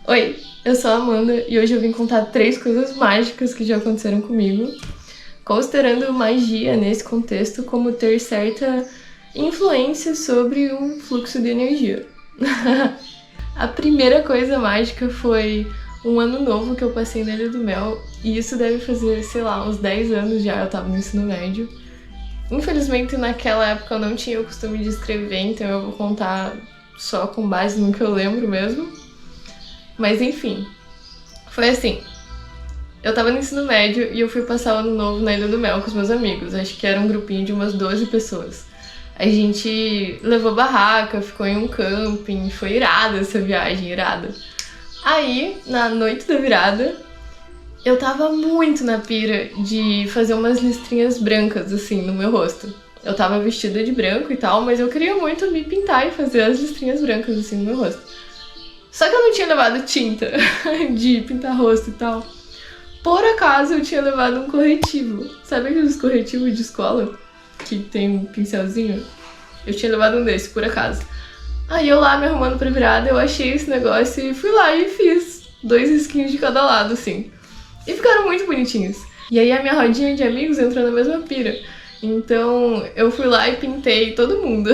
Oi, eu sou a Amanda e hoje eu vim contar 3 coisas mágicas que já aconteceram comigo, considerando magia nesse contexto como ter certa influência sobre o fluxo de energia. A primeira coisa mágica foi um ano novo que eu passei na Ilha do Mel, e isso deve fazer, sei lá, uns 10 anos já, eu tava no ensino médio. Infelizmente, naquela época eu não tinha o costume de escrever, então eu vou contar só com base no que eu lembro mesmo. Mas enfim, foi assim. Eu tava no ensino médio e eu fui passar o ano novo na Ilha do Mel com os meus amigos. Acho que era um grupinho de umas 12 pessoas. A gente levou barraca, ficou em um camping, foi irada essa viagem, irada. Aí, na noite da virada, eu tava muito na pira de fazer umas listrinhas brancas, assim, no meu rosto. Eu tava vestida de branco e tal, mas eu queria muito me pintar e fazer as listrinhas brancas, assim, no meu rosto. Só que eu não tinha levado tinta de pintar rosto e tal. Por acaso eu tinha levado um corretivo. Sabe aqueles corretivos de escola que tem um pincelzinho? Eu tinha levado um desse, por acaso. Aí eu lá me arrumando pra virada, eu achei esse negócio e fui lá e fiz 2 risquinhos de cada lado, assim. E ficaram muito bonitinhos. E aí a minha rodinha de amigos entrou na mesma pira. Então eu fui lá e pintei todo mundo.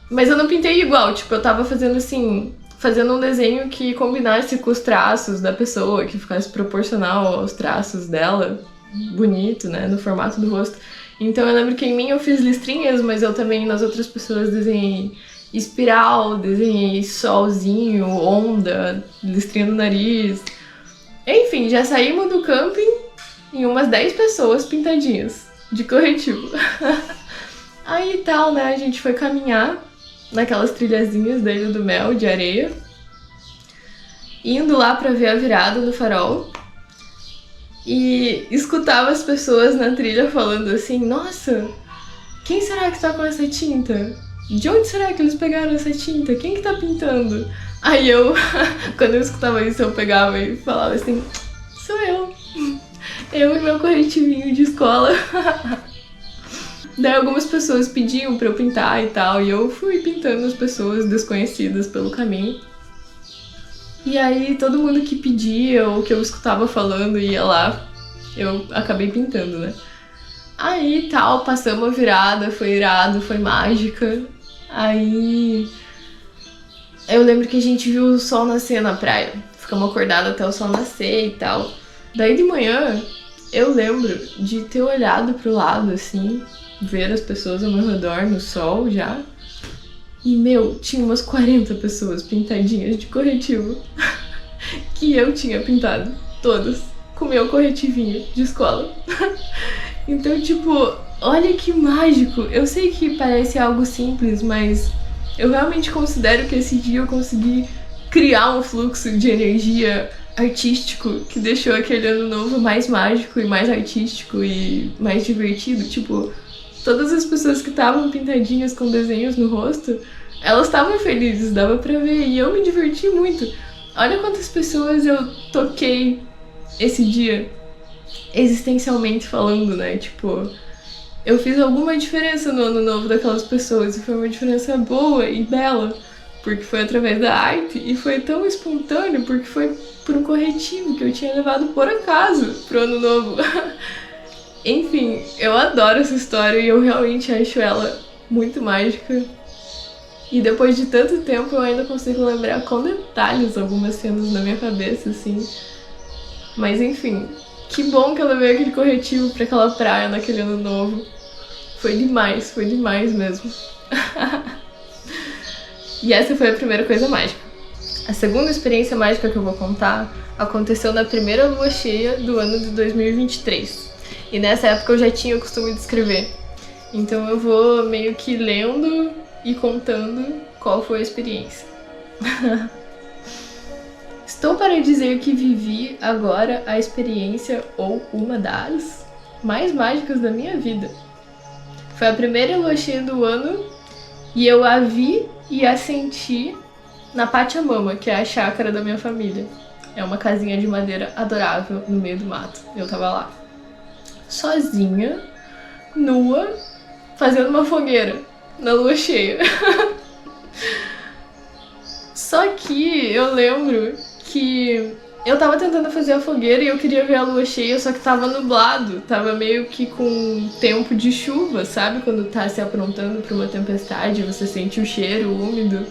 Mas eu não pintei igual, tipo, eu tava fazendo assim, fazendo um desenho que combinasse com os traços da pessoa, que ficasse proporcional aos traços dela, bonito, né, no formato do rosto. Então eu lembro que em mim eu fiz listrinhas, mas eu também nas outras pessoas desenhei espiral, desenhei solzinho, onda, listrinha no nariz. Enfim, já saímos do camping em umas 10 pessoas pintadinhas, de corretivo. Aí tal, né, a gente foi caminhar naquelas trilhazinhas da Ilha do Mel, de areia, indo lá pra ver a virada do farol, e escutava as pessoas na trilha falando assim: nossa, quem será que tá com essa tinta? De onde será que eles pegaram essa tinta? Quem que tá pintando? Aí eu, quando eu escutava isso, eu pegava e falava assim: sou eu. Eu e meu corretivinho de escola. Daí algumas pessoas pediam pra eu pintar e tal, e eu fui pintando as pessoas desconhecidas pelo caminho. E aí todo mundo que pedia ou que eu escutava falando ia lá, eu acabei pintando, né? Aí tal, passamos a virada, foi irado, foi mágica. Aí eu lembro que a gente viu o sol nascer na praia. Ficamos acordados até o sol nascer e tal. Daí de manhã eu lembro de ter olhado pro lado assim, ver as pessoas ao meu redor no sol já. E, meu, tinha umas 40 pessoas pintadinhas de corretivo. Que eu tinha pintado. Todas. Com meu corretivinho de escola. Então, tipo, olha que mágico. Eu sei que parece algo simples, mas eu realmente considero que esse dia eu consegui criar um fluxo de energia artístico que deixou aquele ano novo mais mágico e mais artístico e mais divertido. Tipo, todas as pessoas que estavam pintadinhas com desenhos no rosto, elas estavam felizes, dava pra ver, e eu me diverti muito. Olha quantas pessoas eu toquei esse dia, existencialmente falando, né? Tipo, eu fiz alguma diferença no ano novo daquelas pessoas, e foi uma diferença boa e bela, porque foi através da arte, e foi tão espontâneo, porque foi por um corretivo que eu tinha levado por acaso pro ano novo. Enfim, eu adoro essa história e eu realmente acho ela muito mágica. E depois de tanto tempo eu ainda consigo lembrar com detalhes algumas cenas na minha cabeça, assim. Mas enfim, que bom que eu levei aquele corretivo pra aquela praia naquele ano novo. Foi demais mesmo. E essa foi a primeira coisa mágica. A segunda experiência mágica que eu vou contar aconteceu na primeira lua cheia do ano de 2023. E nessa época eu já tinha o costume de escrever. Então eu vou meio que lendo e contando qual foi a experiência. Estou para dizer que vivi agora a experiência, ou uma das, mais mágicas da minha vida. Foi a primeira lua cheia do ano e eu a vi e a senti na Pachamama, que é a chácara da minha família. É uma casinha de madeira adorável no meio do mato. Eu tava lá, sozinha, nua, fazendo uma fogueira na lua cheia. Só que eu lembro que eu tava tentando fazer a fogueira e eu queria ver a lua cheia, só que tava nublado, tava meio que com tempo de chuva, sabe? Quando tá se aprontando pra uma tempestade, você sente o cheiro úmido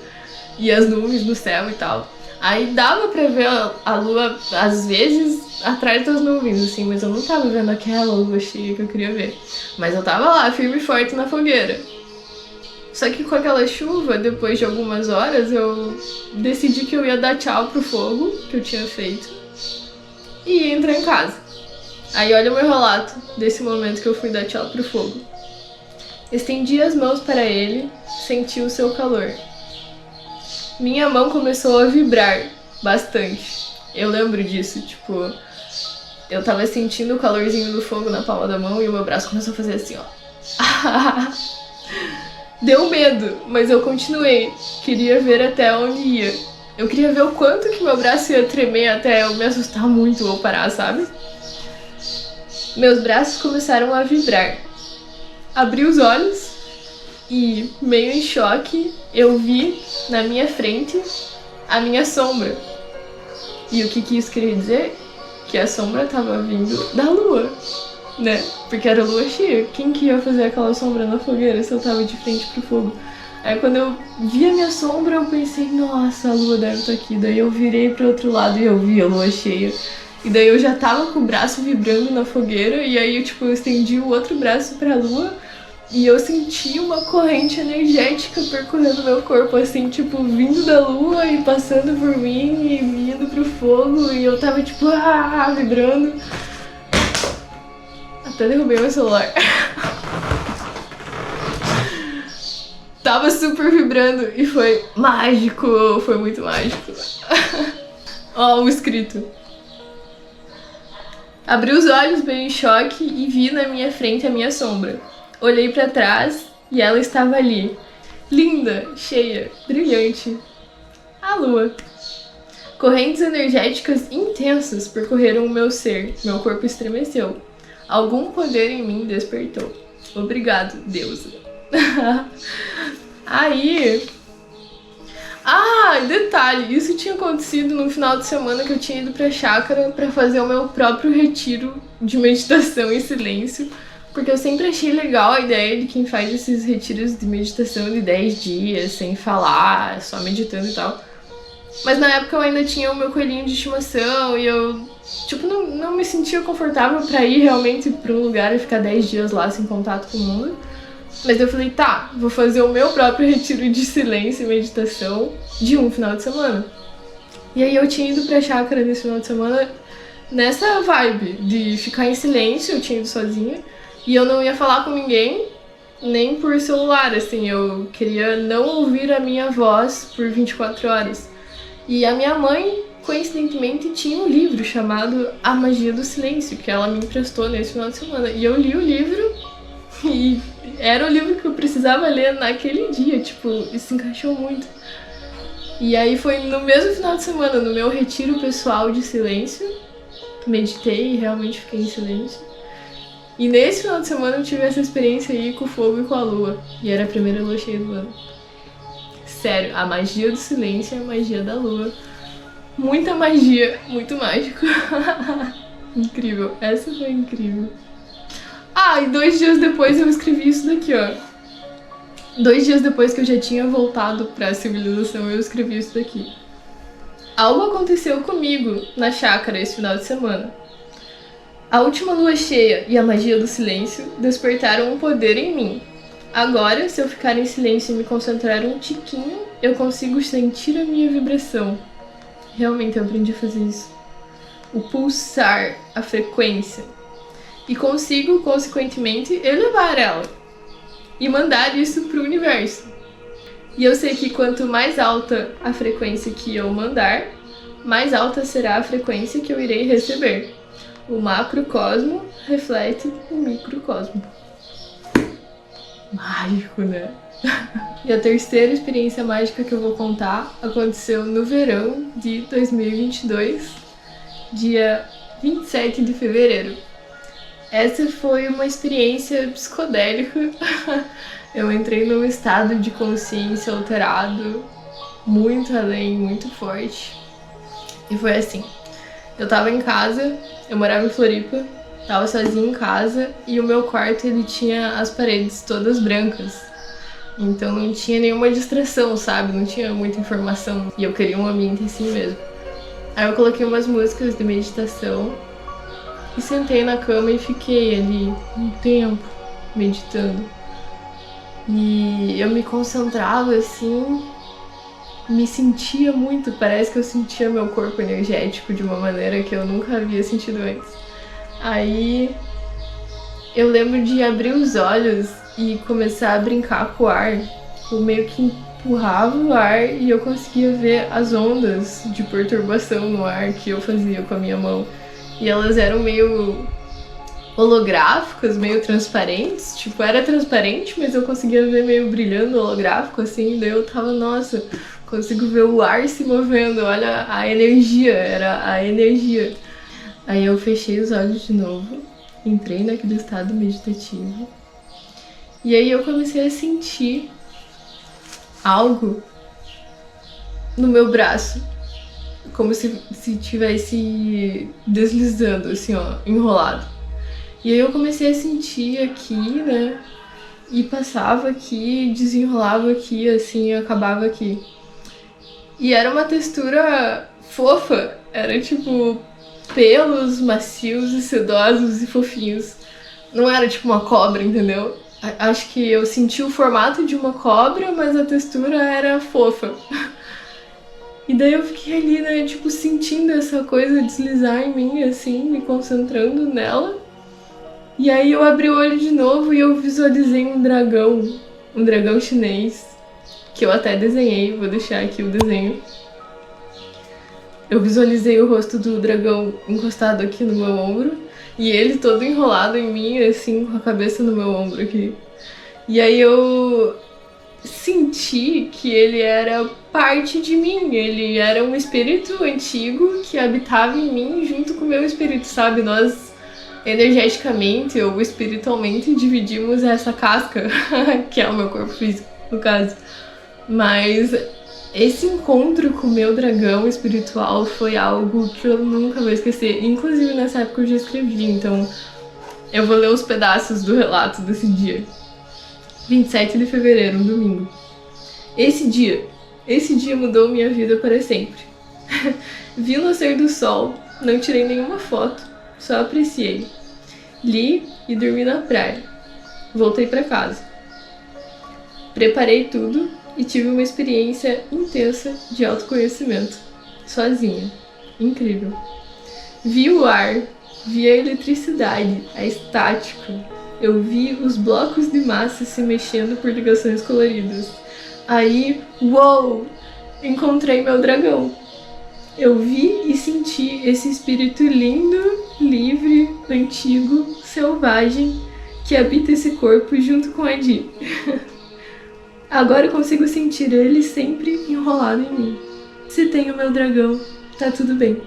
e as nuvens no céu e tal. Aí dava pra ver a lua, às vezes, atrás das nuvens, assim, mas eu não tava vendo aquela lua cheia que eu queria ver. Mas eu tava lá, firme e forte na fogueira. Só que com aquela chuva, depois de algumas horas, eu decidi que eu ia dar tchau pro fogo que eu tinha feito e ia entrar em casa. Aí olha o meu relato desse momento que eu fui dar tchau pro fogo. Estendi as mãos para ele, senti o seu calor. Minha mão começou a vibrar bastante. Eu lembro disso, tipo, eu tava sentindo o calorzinho do fogo na palma da mão e o meu braço começou a fazer assim, ó. Deu medo, mas eu continuei. Queria ver até onde ia. Eu queria ver o quanto que meu braço ia tremer até eu me assustar muito ou parar, sabe? Meus braços começaram a vibrar. Abri os olhos e, meio em choque, eu vi na minha frente a minha sombra. E o que isso queria dizer? Que a sombra estava vindo da lua, né? Porque era lua cheia. Quem que ia fazer aquela sombra na fogueira se eu tava de frente pro fogo? Aí quando eu vi a minha sombra, eu pensei, nossa, a lua deve estar aqui. Daí eu virei pro outro lado e eu vi a lua cheia. E daí eu já tava com o braço vibrando na fogueira. E aí, tipo, eu estendi o outro braço pra lua. E eu senti uma corrente energética percorrendo meu corpo, assim, tipo, vindo da lua e passando por mim e vindo pro fogo. E eu tava, tipo, vibrando. Até derrubei meu celular. Tava super vibrando e foi mágico, foi muito mágico. Ó, o escrito. Abri os olhos bem em choque e vi na minha frente a minha sombra. Olhei pra trás e ela estava ali, linda, cheia, brilhante. A lua. Correntes energéticas intensas percorreram o meu ser, meu corpo estremeceu. Algum poder em mim despertou. Obrigado, deusa. Aí... detalhe, isso tinha acontecido no final de semana que eu tinha ido pra chácara pra fazer o meu próprio retiro de meditação em silêncio. Porque eu sempre achei legal a ideia de quem faz esses retiros de meditação de 10 dias, sem falar, só meditando e tal. Mas na época eu ainda tinha o meu coelhinho de estimação e eu, tipo, não me sentia confortável pra ir realmente pra um lugar e ficar 10 dias lá sem contato com o mundo. Mas eu falei, tá, vou fazer o meu próprio retiro de silêncio e meditação de um final de semana. E aí eu tinha ido pra chácara nesse final de semana nessa vibe de ficar em silêncio, eu tinha ido sozinha. E eu não ia falar com ninguém, nem por celular, assim, eu queria não ouvir a minha voz por 24 horas. E a minha mãe, coincidentemente, tinha um livro chamado A Magia do Silêncio, que ela me emprestou nesse final de semana. E eu li o livro e era o livro que eu precisava ler naquele dia, tipo, isso se encaixou muito. E aí foi no mesmo final de semana, no meu retiro pessoal de silêncio, meditei e realmente fiquei em silêncio. E nesse final de semana eu tive essa experiência aí com o fogo e com a lua. E era a primeira lua cheia do ano. Sério, a magia do silêncio é a magia da lua. Muita magia, muito mágico. Incrível, essa foi incrível. E 2 dias depois eu escrevi isso daqui, ó. 2 dias depois que eu já tinha voltado pra civilização, eu escrevi isso daqui. Algo aconteceu comigo na chácara esse final de semana. A última lua cheia e a magia do silêncio despertaram um poder em mim. Agora, se eu ficar em silêncio e me concentrar um tiquinho, eu consigo sentir a minha vibração. Realmente eu aprendi a fazer isso. O pulsar, a frequência. E consigo, consequentemente, elevar ela. E mandar isso pro universo. E eu sei que quanto mais alta a frequência que eu mandar, mais alta será a frequência que eu irei receber. O macrocosmo reflete o microcosmo. Mágico, né? E a terceira experiência mágica que eu vou contar aconteceu no verão de 2022, dia 27 de fevereiro. Essa foi uma experiência psicodélica. Eu entrei num estado de consciência alterado muito além, muito forte. E foi assim, eu tava em casa, eu morava em Floripa, tava sozinha em casa e o meu quarto ele tinha as paredes todas brancas. Então não tinha nenhuma distração, sabe? Não tinha muita informação e eu queria um ambiente assim mesmo. Aí eu coloquei umas músicas de meditação e sentei na cama e fiquei ali um tempo meditando. E eu me concentrava assim, me sentia muito, parece que eu sentia meu corpo energético de uma maneira que eu nunca havia sentido antes. Aí eu lembro de abrir os olhos e começar a brincar com o ar. Eu meio que empurrava o ar e eu conseguia ver as ondas de perturbação no ar que eu fazia com a minha mão. E elas eram meio holográficas, meio transparentes. Tipo, era transparente, mas eu conseguia ver meio brilhando holográfico, assim. Daí eu tava, nossa, consigo ver o ar se movendo. Olha a energia, era a energia. Aí eu fechei os olhos de novo, entrei naquele estado meditativo. E aí eu comecei a sentir algo no meu braço, como se tivesse deslizando, assim, ó, enrolado. E aí eu comecei a sentir aqui, né, e passava aqui, desenrolava aqui, assim, acabava aqui. E era uma textura fofa, era tipo pelos macios e sedosos e fofinhos. Não era tipo uma cobra, entendeu? Acho que eu senti o formato de uma cobra, mas a textura era fofa. E daí eu fiquei ali, né, tipo, sentindo essa coisa deslizar em mim, assim, me concentrando nela. E aí eu abri o olho de novo e eu visualizei um dragão chinês, que eu até desenhei, vou deixar aqui o desenho. Eu visualizei o rosto do dragão encostado aqui no meu ombro, e ele todo enrolado em mim, assim, com a cabeça no meu ombro aqui. E aí eu senti que ele era parte de mim, ele era um espírito antigo que habitava em mim junto com o meu espírito, sabe? Nós energeticamente ou espiritualmente dividimos essa casca, que é o meu corpo físico, no caso. Mas esse encontro com o meu dragão espiritual foi algo que eu nunca vou esquecer. Inclusive nessa época eu já escrevi, então eu vou ler os pedaços do relato desse dia. 27 de fevereiro, um domingo. Esse dia mudou minha vida para sempre. Vi o nascer do sol, não tirei nenhuma foto, só apreciei. Li e dormi na praia. Voltei para casa. Preparei tudo e tive uma experiência intensa de autoconhecimento. Sozinha. Incrível. Vi o ar, vi a eletricidade, a estática. Eu vi os blocos de massa se mexendo por ligações coloridas. Aí, uou! Encontrei meu dragão. Eu vi e senti esse espírito lindo, livre, antigo, selvagem, que habita esse corpo junto com a Di. Agora eu consigo sentir ele sempre enrolado em mim. Se tenho meu dragão, tá tudo bem.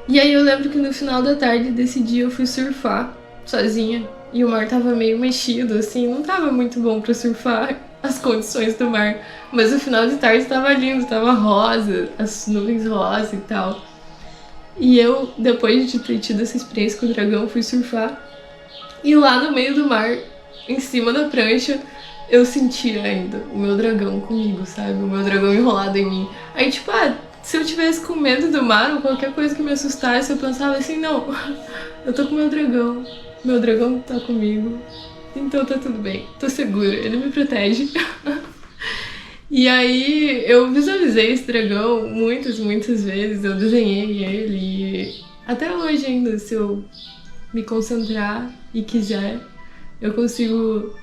E aí eu lembro que no final da tarde desse dia eu fui surfar, sozinha. E o mar tava meio mexido, assim, não tava muito bom pra surfar as condições do mar. Mas o final de tarde tava lindo, tava rosa, as nuvens rosa e tal. E eu, depois de ter tido essa experiência com o dragão, fui surfar. E lá no meio do mar, em cima da prancha, eu senti ainda o meu dragão comigo, sabe? O meu dragão enrolado em mim. Aí, tipo, se eu tivesse com medo do mar ou qualquer coisa que me assustasse, eu pensava assim, não, eu tô com meu dragão tá comigo, então tá tudo bem, tô segura, ele me protege. E aí eu visualizei esse dragão muitas vezes, eu desenhei ele e até hoje ainda, se eu me concentrar e quiser, eu consigo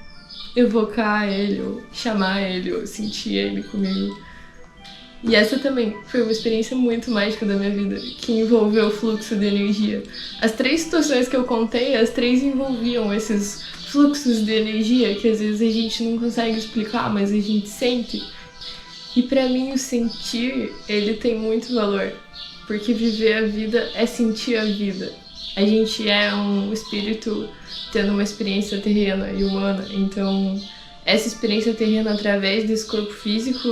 evocar ele, ou chamar ele, ou sentir ele comigo. E essa também foi uma experiência muito mágica da minha vida, que envolveu o fluxo de energia. As 3 situações que eu contei, as 3 envolviam esses fluxos de energia que às vezes a gente não consegue explicar, mas a gente sente. E pra mim o sentir, ele tem muito valor, porque viver a vida é sentir a vida. A gente é um espírito tendo uma experiência terrena e humana, então essa experiência terrena através desse corpo físico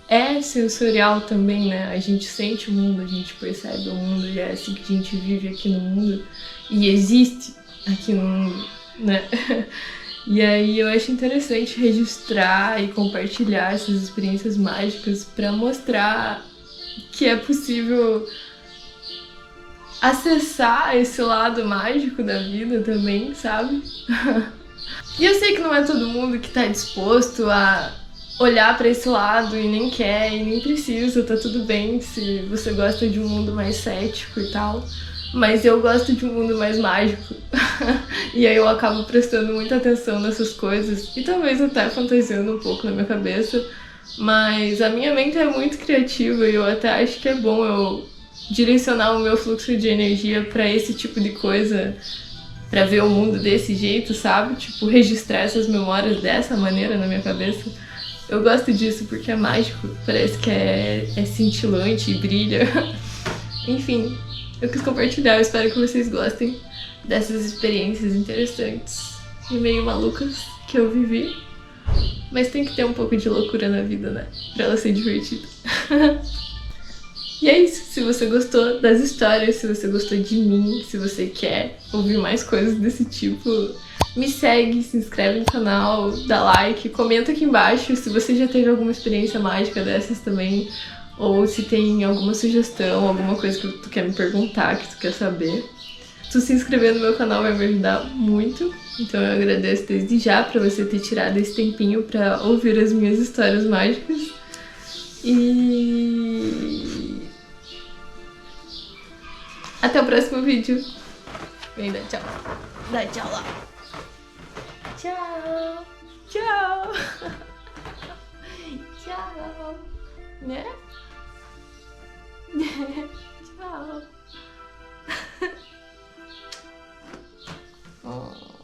é sensorial também, né? A gente sente o mundo, a gente percebe o mundo e é assim que a gente vive aqui no mundo e existe aqui no mundo, né? E aí eu acho interessante registrar e compartilhar essas experiências mágicas para mostrar que é possível acessar esse lado mágico da vida também, sabe? E eu sei que não é todo mundo que tá disposto a olhar para esse lado e nem quer e nem precisa, tá tudo bem se você gosta de um mundo mais cético e tal. Mas eu gosto de um mundo mais mágico. E aí eu acabo prestando muita atenção nessas coisas e talvez até fantasiando um pouco na minha cabeça. Mas a minha mente é muito criativa e eu até acho que é bom eu direcionar o meu fluxo de energia pra esse tipo de coisa, pra ver o mundo desse jeito, sabe? Tipo, registrar essas memórias dessa maneira na minha cabeça. Eu gosto disso porque é mágico, parece que é cintilante e brilha. Enfim, eu quis compartilhar, eu espero que vocês gostem dessas experiências interessantes e meio malucas que eu vivi. Mas tem que ter um pouco de loucura na vida, né? Pra ela ser divertida. E é isso, se você gostou das histórias, se você gostou de mim, se você quer ouvir mais coisas desse tipo, me segue, se inscreve no canal, dá like, comenta aqui embaixo se você já teve alguma experiência mágica dessas também, ou se tem alguma sugestão, alguma coisa que tu quer me perguntar, que tu quer saber. Tu se inscrever no meu canal vai me ajudar muito, então eu agradeço desde já pra você ter tirado esse tempinho pra ouvir as minhas histórias mágicas. E até o próximo vídeo. Vem dar tchau. Dá tchau lá. Tchau. Tchau. Tchau. Né? Tchau. Oh.